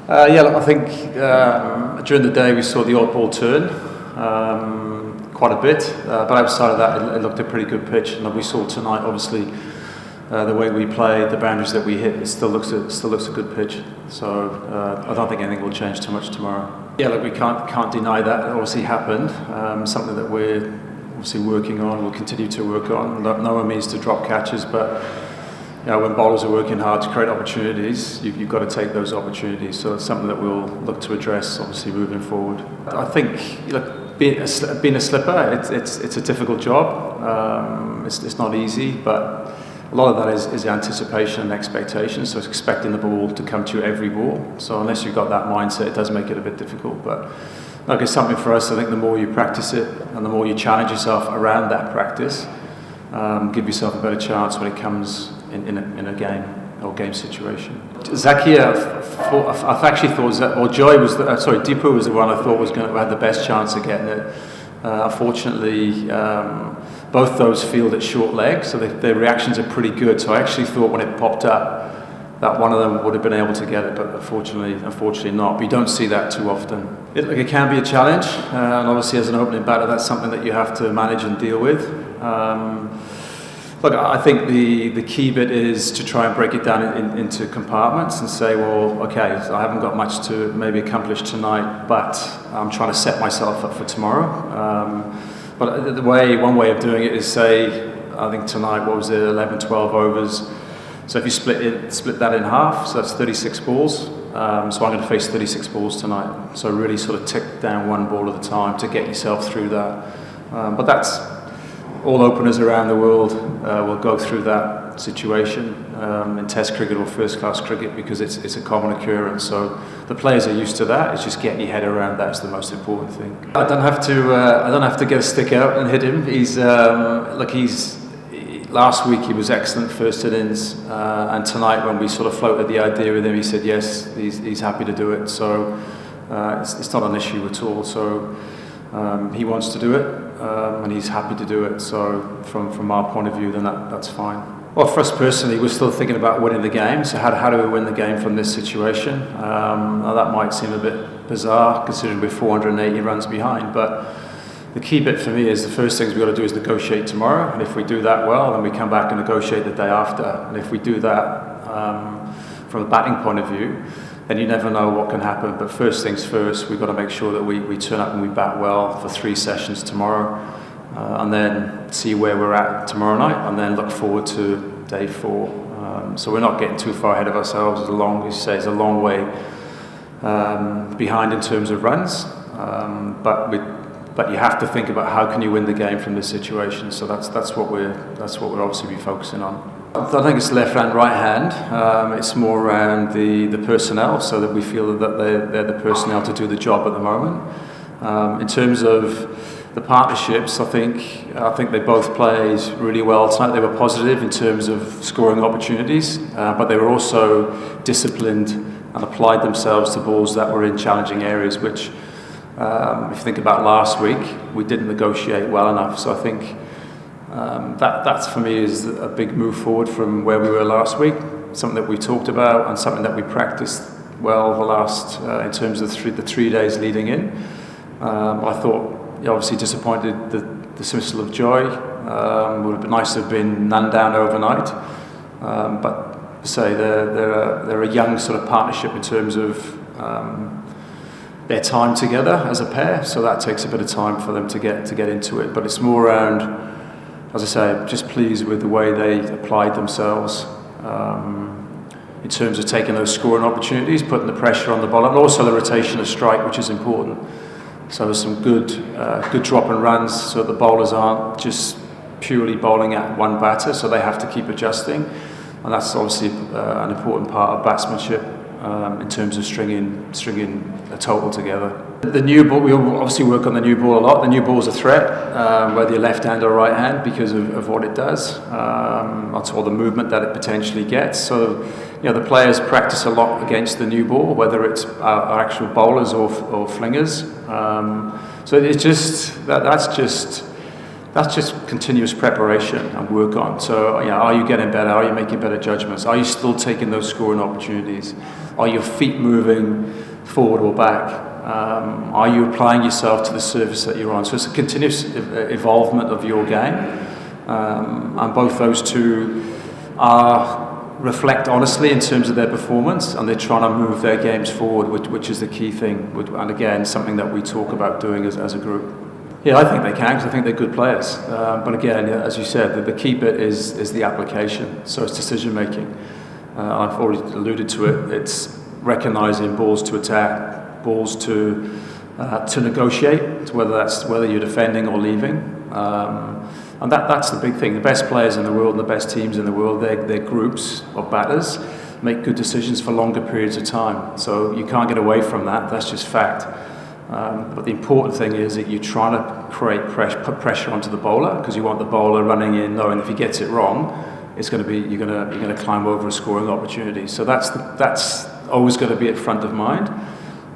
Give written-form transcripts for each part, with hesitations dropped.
Yeah, look, I think during the day we saw the odd ball turn quite a bit, but outside of that it looked a pretty good pitch. And we saw tonight, obviously, the way we played, the boundaries that we hit, it still looks a good pitch. So I don't think anything will change too much tomorrow. Yeah, look, we can't deny that. It obviously happened. Something that we're obviously working on, we'll continue to work on. No one means to drop catches, but when bowlers are working hard to create opportunities, you've got to take those opportunities. So it's something that we'll look to address, obviously, moving forward. I think, being a slipper, it's a difficult job. It's not easy, but a lot of that is anticipation and expectation. So it's expecting the ball to come to you every ball. So unless you've got that mindset, it does make it a bit difficult. But it's something for us. I think the more you practice it and the more you challenge yourself around that practice, give yourself a better chance when it comes in a game or game situation. Zakia, I've actually thought Deepu was the one I thought had the best chance of getting it. Unfortunately, both those fielded short leg, so their reactions are pretty good. So I actually thought when it popped up that one of them would have been able to get it, but unfortunately not. But you don't see that too often. It can be a challenge, and obviously as an opening batter, that's something that you have to manage and deal with. Look, I think the key bit is to try and break it down into compartments and say, well, okay, I haven't got much to maybe accomplish tonight, but I'm trying to set myself up for tomorrow. But one way of doing it is say, I think tonight, 11, 12 overs. So if you split that in half, so that's 36 balls. So I'm going to face 36 balls tonight. So really sort of tick down one ball at a time to get yourself through that. But that's all openers around the world will go through that situation in Test cricket or first-class cricket because it's a common occurrence. So the players are used to that. It's just getting your head around that's the most important thing. I don't have to get a stick out and hit him. Last week he was excellent first innings, and tonight when we sort of floated the idea with him, he said yes, he's happy to do it. So it's not an issue at all. So he wants to do it. And he's happy to do it. So from our point of view, then that's fine. Well, for us personally, we're still thinking about winning the game. So how do we win the game from this situation? Now that might seem a bit bizarre considering we're 480 runs behind, but the key bit for me is the first things we've got to do is negotiate tomorrow. And if we do that well, then we come back and negotiate the day after. And if we do that from a batting point of view, then you never know what can happen. But first things first, we've got to make sure that we turn up and we bat well for 3 sessions tomorrow, and then see where we're at tomorrow night, and then look forward to day 4. So we're not getting too far ahead of ourselves. It's a long way behind in terms of runs, but you have to think about how can you win the game from this situation. So that's what we're obviously be focusing on. I don't think it's left hand, right hand. It's more around the personnel, so that we feel that they're the personnel to do the job at the moment. In terms of the partnerships, I think they both played really well tonight. They were positive in terms of scoring opportunities, but they were also disciplined and applied themselves to balls that were in challenging areas, which, if you think about last week, we didn't negotiate well enough. So I think that for me is a big move forward from where we were last week, something that we talked about and something that we practiced well the last, in terms of the 3 days leading in. I thought, obviously disappointed the dismissal of Joy. Would have been nice to have been none down overnight, but say they're a young sort of partnership in terms of their time together as a pair, so that takes a bit of time for them to get into it. But it's more around, as I say, just pleased with the way they applied themselves in terms of taking those scoring opportunities, putting the pressure on the bowler, and also the rotation of strike, which is important. So there's some good drop and runs, so the bowlers aren't just purely bowling at one batter, so they have to keep adjusting, and that's obviously an important part of batsmanship in terms of stringing a total together. The new ball, we obviously work on the new ball a lot. The new ball is a threat, whether you're left hand or right hand, because of what it does. That's all the movement that it potentially gets. So, the players practice a lot against the new ball, whether it's our actual bowlers or flingers. So it's just that's just continuous preparation and work on. So, are you getting better? Are you making better judgments? Are you still taking those scoring opportunities? Are your feet moving forward or back? Are you applying yourself to the surface that you're on? So it's a continuous evolvement of your game, and both those two reflect honestly in terms of their performance, and they're trying to move their games forward, which is the key thing, and again, something that we talk about doing as a group. Yeah, I think they can, because I think they're good players. But again, as you said, the key bit is the application, so it's decision making. I've already alluded to it. It's recognising balls to attack, balls to negotiate, whether you're defending or leaving. And that's the big thing. The best players in the world and the best teams in the world, they're groups of batters, make good decisions for longer periods of time. So you can't get away from that. That's just fact. But the important thing is that you're trying to put pressure onto the bowler, because you want the bowler running in knowing if he gets it wrong, it's going to be you're going to climb over a scoring opportunity. So that's always going to be at front of mind.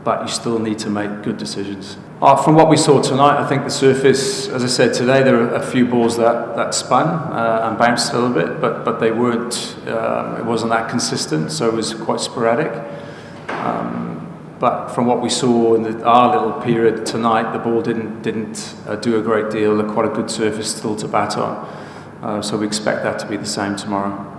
But you still need to make good decisions. From what we saw tonight, I think the surface, as I said today, there are a few balls that spun and bounced a little bit, but they weren't. It wasn't that consistent, so it was quite sporadic. But from what we saw in our little period tonight, the ball didn't do a great deal. Quite a good surface still to bat on, so we expect that to be the same tomorrow.